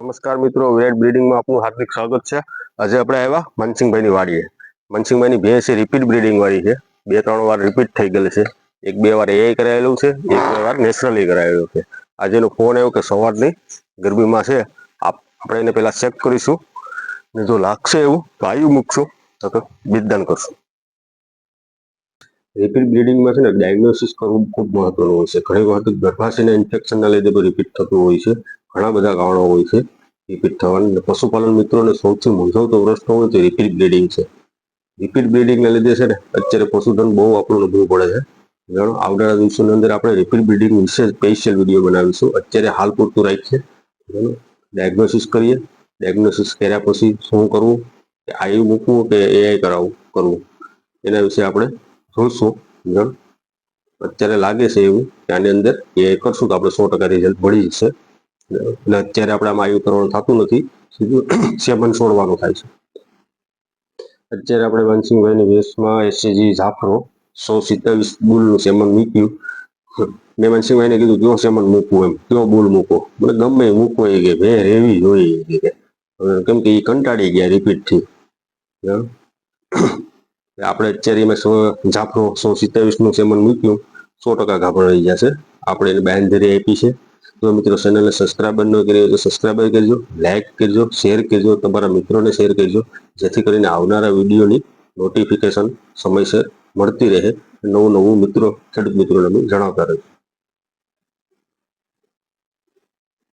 નમસ્કાર મિત્રો, વેટ બ્રીડિંગમાં આપનું હાર્દિક સ્વાગત છે. આજે આપણે આવ્યા માનસિંગભાઈની વાડીએ. માનસિંગભાઈની ભેંસ એ રિપીટ બ્રીડિંગ વાળી છે. 2-3 વાર રિપીટ થઈ ગયેલ છે. 1-2 વાર એ કરાયેલું છે, 1-2 વાર નેચરલી કરાયેલું છે. આજે એનો ફોન આવ્યો કે સવારની ગરમીમાં છે, આપણે એને પહેલા ચેક કરીશું ને જો લાગશે એવું તો આયુ મૂકશું તો બિદદાન કરશું. રિપીટ બ્રીડિંગમાં છે ને ડાયગ્નોસિસ કરવું ખૂબ મહત્વનું હોય છે. ઘણી વખત ગર્ભાશયના ઇન્ફેક્શનના લીધે પણ રિપીટ થતું હોય છે. ઘણા બધા કારણો હોય છે રિપીટ થવાના. પશુપાલન મિત્રોને સૌથી મૂંઝવતો પ્રશ્ન હોય તો રિપીટ બ્રીડિંગ છે. રિપીટ બ્રીડિંગના લીધે છે ને અત્યારે પશુધન બહુ આપણું નબળું પડે છે. જાણો, આવનારા દિવસોની અંદર આપણે રિપીટ બ્રીડિંગ વિશે સ્પેશિયલ વિડીયો બનાવીશું. અત્યારે હાલ પૂરતું રાખીએ, ડાયગ્નોસિસ કરીએ. ડાયગ્નોસિસ કર્યા પછી શું કરવું, કે આયુ મૂકવું કે એઆઈ કરવું, એના વિશે આપણે જોઈશું. અત્યારે લાગે છે એવું કે આની અંદર એ કરશું તો આપણે 100% રિઝલ્ટ મળી જશે. એટલે અત્યારે આપણે આમાં આયુ કરવાનું થતું નથી, સીધું સેમન છોડવાનું થાય છે. અત્યારે આપણે માનસિંગભાઈની ભેંસમાં એસસીજી જાફરો 127 બુલનું સેમન મૂક્યું. મેં માનસિંગભાઈને કીધું કયો સેમન મૂકવું, એમ કયો બુલ મૂકો, મને ગમે એ મૂકવો એ કે ભે રેવી જોઈએ કે, કેમ કે એ કંટાળી ગયા રિપીટથી. આપણે અત્યારે એમાં જાફરો 127નું સેમન મૂક્યું, 100% ગાભણ રહી જશે. આપણે એને બાંયધરી આપી છે. તો મિત્રો, ચેનલને સબસ્ક્રાઈબર ન કરી હોય તો સબસ્ક્રાઈબર કરજો, લાઈક કરજો, શેર કરજો, તમારા મિત્રોને શેર કરજો, જેથી કરીને આવનારા વિડીયોની નોટિફિકેશન સમયસર મળતી રહે. નવું મિત્રો ખેડૂત મિત્રોને જણાવતા રહે.